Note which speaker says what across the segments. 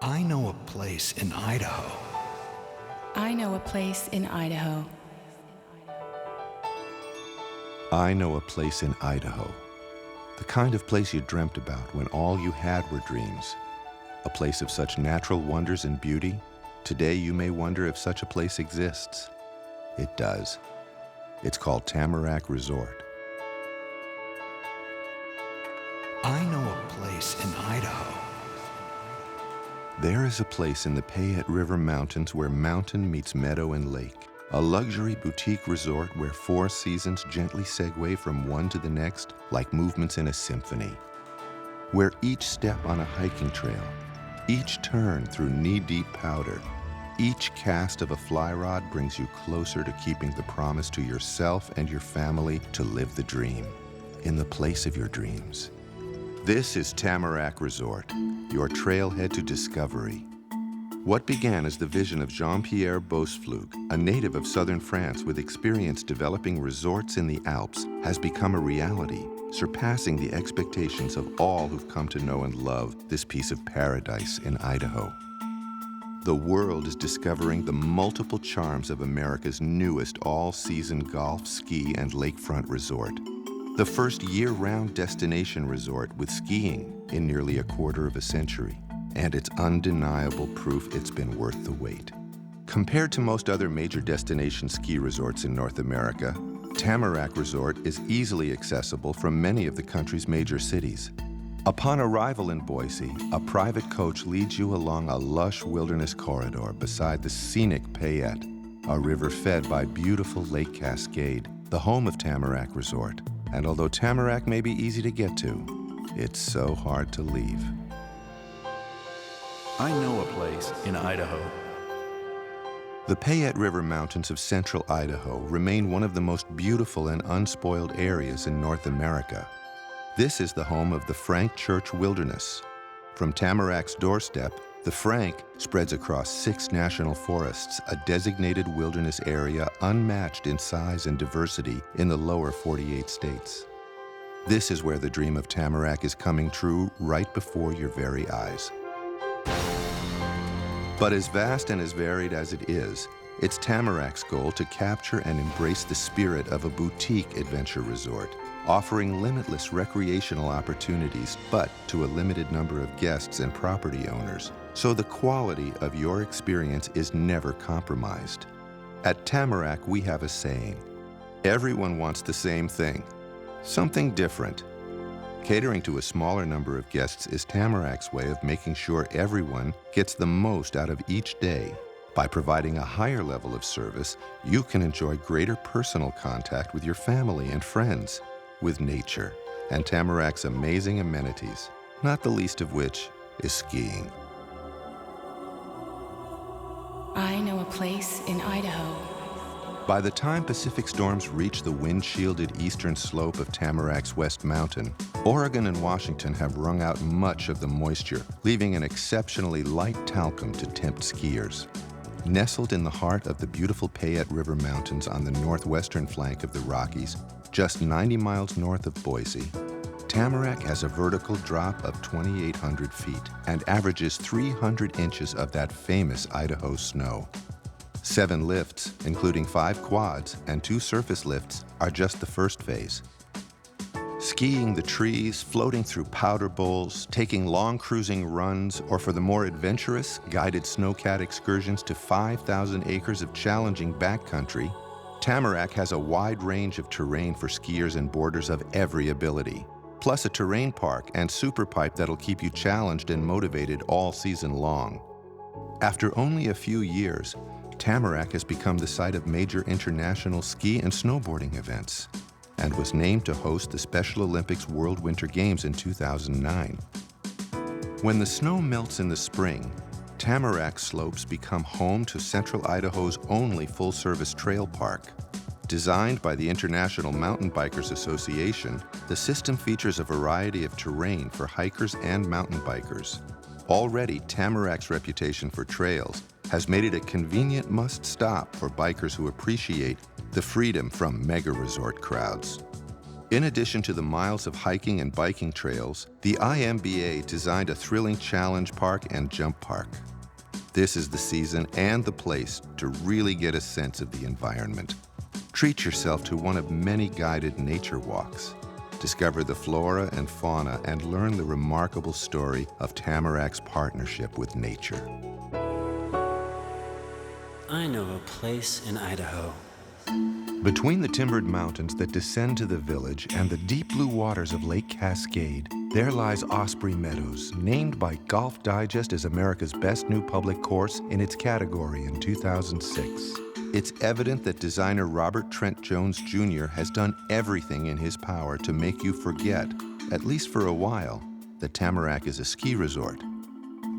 Speaker 1: I know a place in Idaho.
Speaker 2: I know a place in Idaho.
Speaker 3: I know a place in Idaho. The kind of place you dreamt about when all you had were dreams. A place of such natural wonders and beauty, today you may wonder if such a place exists. It does. It's called Tamarack Resort.
Speaker 1: I know a place in Idaho.
Speaker 3: There is a place in the Payette River Mountains where mountain meets meadow and lake. A luxury boutique resort where 4 seasons gently segue from one to the next like movements in a symphony. Where each step on a hiking trail, each turn through knee-deep powder, each cast of a fly rod brings you closer to keeping the promise to yourself and your family to live the dream in the place of your dreams. This is Tamarack Resort, your trailhead to discovery. What began as the vision of Jean-Pierre Bosseflug, a native of southern France with experience developing resorts in the Alps, has become a reality, surpassing the expectations of all who've come to know and love this piece of paradise in Idaho. The world is discovering the multiple charms of America's newest all-season golf, ski, and lakefront resort. The first year-round destination resort with skiing in nearly a quarter of a century. And it's undeniable proof it's been worth the wait. Compared to most other major destination ski resorts in North America, Tamarack Resort is easily accessible from many of the country's major cities. Upon arrival in Boise, a private coach leads you along a lush wilderness corridor beside the scenic Payette, a river fed by beautiful Lake Cascade, the home of Tamarack Resort. And although Tamarack may be easy to get to, it's so hard to leave.
Speaker 4: I know a place in Idaho.
Speaker 3: The Payette River Mountains of central Idaho remain one of the most beautiful and unspoiled areas in North America. This is the home of the Frank Church Wilderness. From Tamarack's doorstep, the Frank spreads across 6 national forests, a designated wilderness area unmatched in size and diversity in the lower 48 states. This is where the dream of Tamarack is coming true right before your very eyes. But as vast and as varied as it is, it's Tamarack's goal to capture and embrace the spirit of a boutique adventure resort, offering limitless recreational opportunities, but to a limited number of guests and property owners, so the quality of your experience is never compromised. At Tamarack, we have a saying: everyone wants the same thing, something different. Catering to a smaller number of guests is Tamarack's way of making sure everyone gets the most out of each day. By providing a higher level of service, you can enjoy greater personal contact with your family and friends, with nature, and Tamarack's amazing amenities, not the least of which is skiing.
Speaker 2: I know a place in Idaho.
Speaker 3: By the time Pacific storms reach the wind-shielded eastern slope of Tamarack's West Mountain, Oregon and Washington have wrung out much of the moisture, leaving an exceptionally light talcum to tempt skiers. Nestled in the heart of the beautiful Payette River Mountains on the northwestern flank of the Rockies, just 90 miles north of Boise, Tamarack has a vertical drop of 2,800 feet and averages 300 inches of that famous Idaho snow. 7 lifts, including 5 quads and 2 surface lifts, are just the first phase. Skiing the trees, floating through powder bowls, taking long cruising runs, or for the more adventurous, guided snowcat excursions to 5,000 acres of challenging backcountry, Tamarack has a wide range of terrain for skiers and boarders of every ability, plus a terrain park and super pipe that'll keep you challenged and motivated all season long. After only a few years, Tamarack has become the site of major international ski and snowboarding events and was named to host the Special Olympics World Winter Games in 2009. When the snow melts in the spring, Tamarack slopes become home to Central Idaho's only full-service trail park. Designed by the International Mountain Bikers Association, the system features a variety of terrain for hikers and mountain bikers. Already, Tamarack's reputation for trails has made it a convenient must-stop for bikers who appreciate the freedom from mega-resort crowds. In addition to the miles of hiking and biking trails, the IMBA designed a thrilling challenge park and jump park. This is the season and the place to really get a sense of the environment. Treat yourself to one of many guided nature walks. Discover the flora and fauna and learn the remarkable story of Tamarack's partnership with nature.
Speaker 5: I know a place in Idaho.
Speaker 3: Between the timbered mountains that descend to the village and the deep blue waters of Lake Cascade, there lies Osprey Meadows, named by Golf Digest as America's best new public course in its category in 2006. It's evident that designer Robert Trent Jones Jr. has done everything in his power to make you forget, at least for a while, that Tamarack is a ski resort.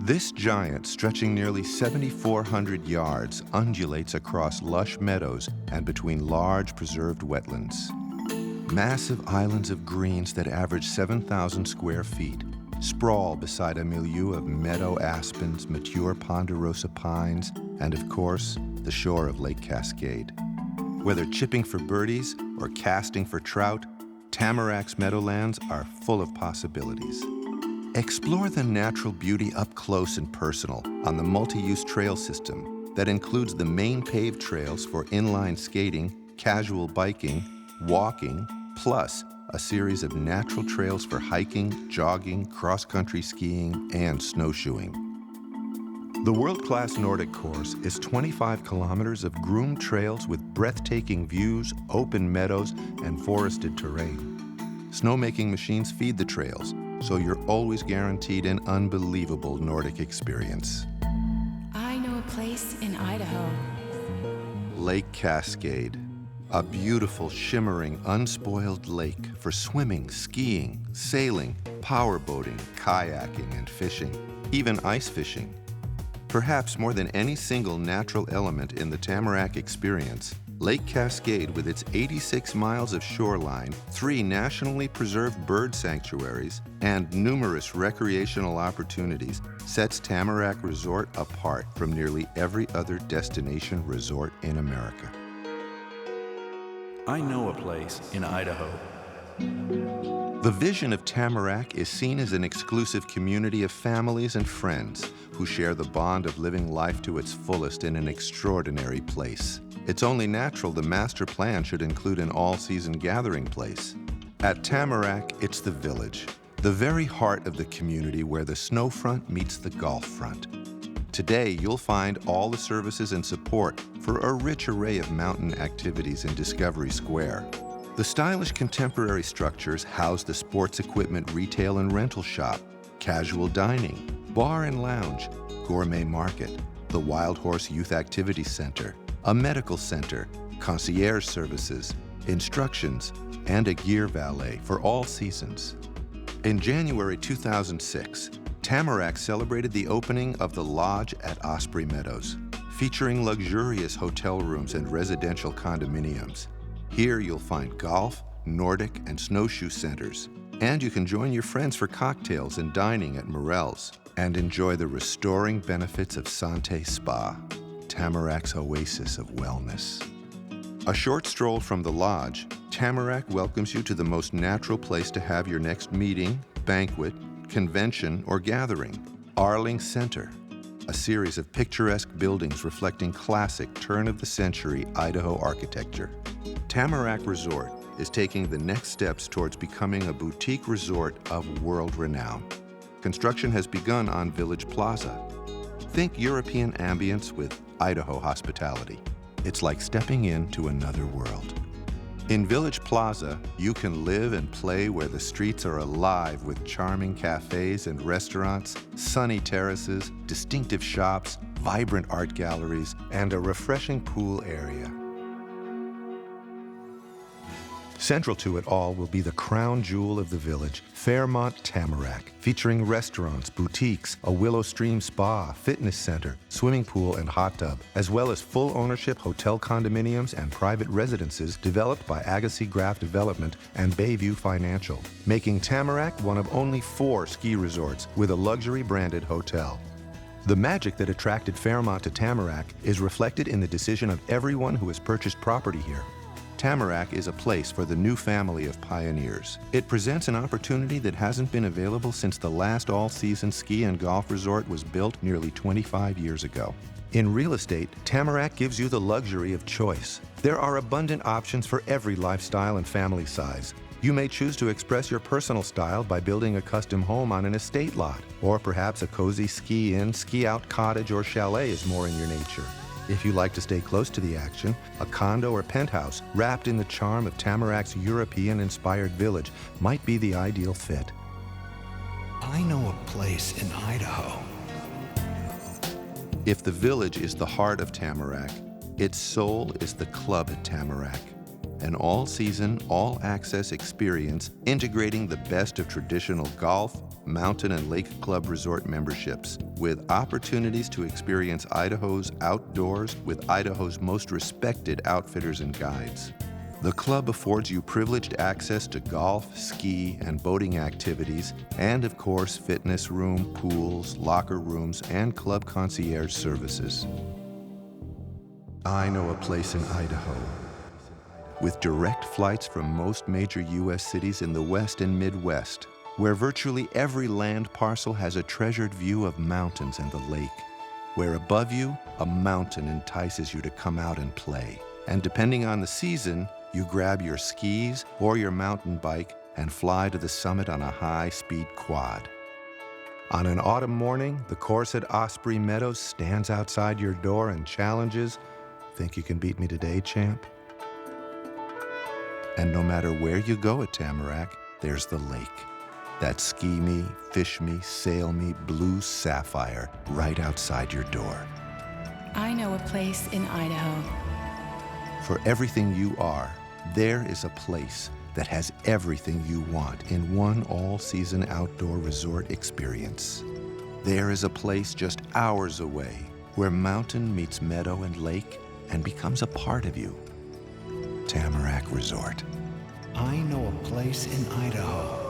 Speaker 3: This giant, stretching nearly 7,400 yards, undulates across lush meadows and between large preserved wetlands. Massive islands of greens that average 7,000 square feet sprawl beside a milieu of meadow aspens, mature ponderosa pines, and of course, the shore of Lake Cascade. Whether chipping for birdies or casting for trout, Tamarack's meadowlands are full of possibilities. Explore the natural beauty up close and personal on the multi-use trail system that includes the main paved trails for inline skating, casual biking, walking, plus a series of natural trails for hiking, jogging, cross-country skiing, and snowshoeing. The world-class Nordic course is 25 kilometers of groomed trails with breathtaking views, open meadows, and forested terrain. Snowmaking machines feed the trails, so you're always guaranteed an unbelievable Nordic experience.
Speaker 2: I know a place in Idaho.
Speaker 3: Lake Cascade, a beautiful, shimmering, unspoiled lake for swimming, skiing, sailing, powerboating, kayaking, and fishing, even ice fishing. Perhaps more than any single natural element in the Tamarack experience, Lake Cascade, with its 86 miles of shoreline, 3 nationally preserved bird sanctuaries, and numerous recreational opportunities, sets Tamarack Resort apart from nearly every other destination resort in America.
Speaker 4: I know a place in Idaho.
Speaker 3: The vision of Tamarack is seen as an exclusive community of families and friends who share the bond of living life to its fullest in an extraordinary place. It's only natural the master plan should include an all-season gathering place. At Tamarack, it's the village, the very heart of the community where the snowfront meets the golf front. Today, you'll find all the services and support for a rich array of mountain activities in Discovery Square. The stylish contemporary structures house the sports equipment retail and rental shop, casual dining, bar and lounge, gourmet market, the Wild Horse Youth Activity Center, a medical center, concierge services, instructions, and a gear valet for all seasons. In January 2006, Tamarack celebrated the opening of the Lodge at Osprey Meadows, featuring luxurious hotel rooms and residential condominiums. Here you'll find golf, Nordic, and snowshoe centers, and you can join your friends for cocktails and dining at Morel's, and enjoy the restoring benefits of Sante Spa, Tamarack's oasis of wellness. A short stroll from the lodge, Tamarack welcomes you to the most natural place to have your next meeting, banquet, convention, or gathering, Arling Center, a series of picturesque buildings reflecting classic turn-of-the-century Idaho architecture. Tamarack Resort is taking the next steps towards becoming a boutique resort of world renown. Construction has begun on Village Plaza. Think European ambience with Idaho hospitality. It's like stepping into another world. In Village Plaza, you can live and play where the streets are alive with charming cafes and restaurants, sunny terraces, distinctive shops, vibrant art galleries, and a refreshing pool area. Central to it all will be the crown jewel of the village, Fairmont Tamarack, featuring restaurants, boutiques, a Willow Stream spa, fitness center, swimming pool, and hot tub, as well as full ownership hotel condominiums and private residences developed by Agassi Graph Development and Bayview Financial, making Tamarack one of only 4 ski resorts with a luxury branded hotel. The magic that attracted Fairmont to Tamarack is reflected in the decision of everyone who has purchased property here. Tamarack is a place for the new family of pioneers. It presents an opportunity that hasn't been available since the last all-season ski and golf resort was built nearly 25 years ago. In real estate, Tamarack gives you the luxury of choice. There are abundant options for every lifestyle and family size. You may choose to express your personal style by building a custom home on an estate lot, or perhaps a cozy ski-in, ski-out cottage or chalet is more in your nature. If you like to stay close to the action, a condo or penthouse wrapped in the charm of Tamarack's European-inspired village might be the ideal fit.
Speaker 1: I know a place in Idaho.
Speaker 3: If the village is the heart of Tamarack, its soul is the club at Tamarack. An all-season, all-access experience integrating the best of traditional golf, mountain, and lake club resort memberships, with opportunities to experience Idaho's outdoors with Idaho's most respected outfitters and guides. The club affords you privileged access to golf, ski, and boating activities, and of course, fitness room, pools, locker rooms, and club concierge services. I know a place in Idaho. With direct flights from most major U.S. cities in the West and Midwest, where virtually every land parcel has a treasured view of mountains and the lake, where above you, a mountain entices you to come out and play. And depending on the season, you grab your skis or your mountain bike and fly to the summit on a high-speed quad. On an autumn morning, the course at Osprey Meadows stands outside your door and challenges, "Think you can beat me today, champ?" And no matter where you go at Tamarack, there's the lake. That ski me, fish me, sail me, blue sapphire right outside your door.
Speaker 2: I know a place in Idaho.
Speaker 3: For everything you are, there is a place that has everything you want in one all-season outdoor resort experience. There is a place just hours away where mountain meets meadow and lake and becomes a part of you. Tamarack Resort.
Speaker 1: I know a place in Idaho.